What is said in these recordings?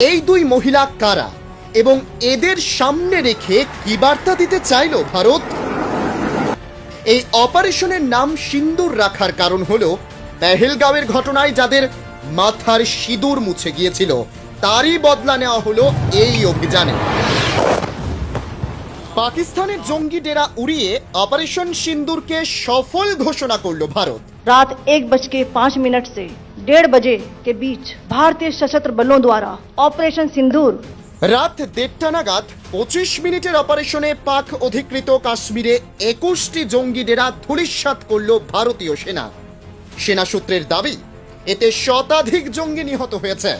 এই দুই মহিলা কারা এবং এদের সামনে রেখে কি বার্তা দিতে চাইল ভারত? এই অপারেশনের নাম সিন্দুর রাখার কারণ হলো পেহেলগাঁওয়ের ঘটনায় যাদের মাথার সিঁদুর মুছে গিয়েছিল তারই বদলা নেওয়া হলো এই অভিযানে। পাকিস্তানের জঙ্গি ডেরা উড়িয়ে অপারেশন সিন্দুরকে সফল ঘোষণা করল ভারত। रात 1:05 से 1:30 बजे के बीच भारतीय सशस्त्र बलों द्वारा ऑपरेशन सिंदूर রাত 1:30 নাগাদ 25 মিনিটের অপারেশনে পাক অধিকৃত কাশ্মীরে 21টি জঙ্গি ডেরা ধূলিসাৎ করল ভারতীয় সেনা। সেনা সূত্রের দাবি, এতে শতাধিক জঙ্গি নিহত হয়েছে।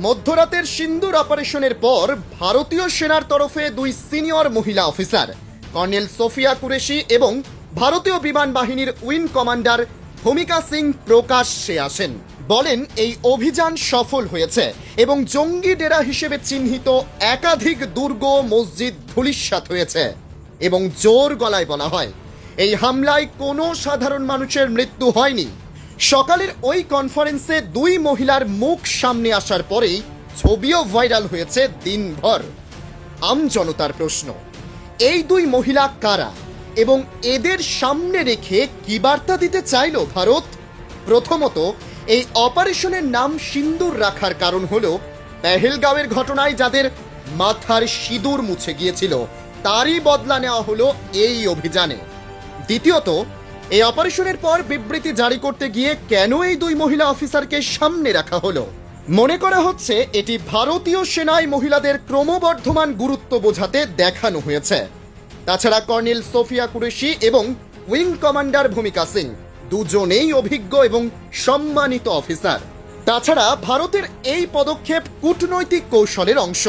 মধ্যরাতের সিন্দুর অপারেশনের পর ভারতীয় সেনার তরফে দুই সিনিয়র মহিলা অফিসার কর্নেল সোফিয়া কুরেশি এবং ভারতীয় বিমান বাহিনীর উইং কমান্ডার ভূমিকা সিং প্রকাশ্যে আসেন। বলেন, এই অভিযান সফল হয়েছে এবং জঙ্গি ডেরা হিসেবে চিহ্নিত একাধিক দুর্গ মসজিদ ধূলিসাৎ হয়েছে। এবং জোর গলায় বলা হয়, এই হামলায় কোনো সাধারণ মানুষের মৃত্যু হয়নি। সকালের ওই কনফারেন্সে দুই মহিলার মুখ সামনে আসার পরেই ছবিও ভাইরাল হয়েছে দিনভর। আমজনতার প্রশ্ন, এই দুই মহিলা কারা এবং এদের সামনে রেখে কি বার্তা দিতে চাইল ভারত? প্রথমত, এই অপারেশনের নাম সিন্দুর রাখার কারণ হলো পেহেলগাঁওয়ের ঘটনায় যাদের মাথার সিঁদুর মুছে গিয়েছিল তারই বদলা নেওয়া হলো এই অভিযানে। দ্বিতীয়ত, এই অপারেশনের পর বিবৃতি জারি করতে গিয়ে কেন এই দুই মহিলা অফিসারকে সামনে রাখা হলো? মনে করা হচ্ছে এটি ভারতীয় সেনায় মহিলাদের ক্রমবর্ধমান গুরুত্ব বোঝাতে দেখানো হয়েছে। তাছাড়া কর্নেল সোফিয়া কুরেশি এবং উইং কমান্ডার ভূমিকা সিং দুজনেই অভিজ্ঞ এবং সম্মানিত অফিসার। তাছাড়া ভারতের এই পদক্ষেপ কূটনৈতিক কৌশলের অংশ।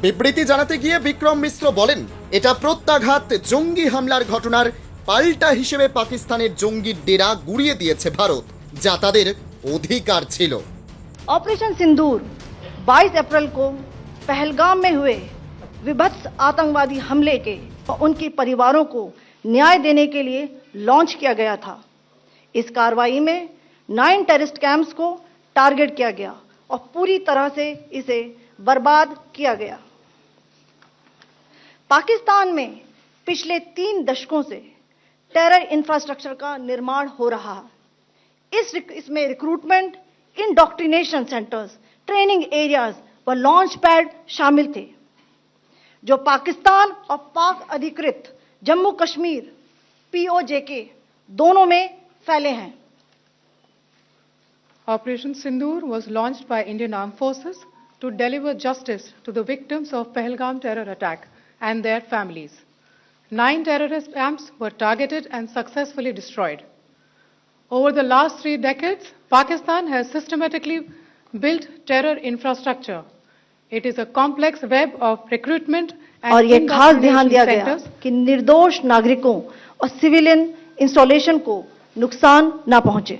বিবৃতি জানাতে গিয়ে বিক্রম মিশ্র বলেন, এটা প্রত্যাঘাত জঙ্গি হামলার ঘটনার পাল্টা হিসেবে পাকিস্তানের জঙ্গি ডেরা গুড়িয়ে দিয়েছে ভারত, যা তাদের অধিকার ছিল। ऑपरेशन सिंदूर 22 अप्रैल को पहलगाम में हुए विभत्स आतंकवादी हमले के और उनके परिवारों को न्याय देने के लिए लॉन्च किया गया था। इस कार्रवाई में 9 टेररिस्ट कैंप्स को टारगेट किया गया और पूरी तरह से इसे बर्बाद किया गया। पाकिस्तान में पिछले 3 दशकों से टेरर इंफ्रास्ट्रक्चर का निर्माण हो रहा है। इसमें recruitment, indoctrination centres, training areas व लॉन्च पैड शामिल थे, जो पाकिस्तान और पाक अधिकृत जम्मू कश्मीर POJK दोनों में फैले हैं। Operation Sindoor was launched by Indian Armed Forces to deliver justice to the victims of Pahalgam terror attack and their families. 9 terrorist camps were targeted and successfully destroyed. Over the last 3 decades, Pakistan has systematically built terror infrastructure. It is a complex web of recruitment and और ये खास ध्यान दिया गया centers कि निर्दोष नागरिकों और सिविलियन इंस्टॉलेशन को नुकसान न पहुंचे।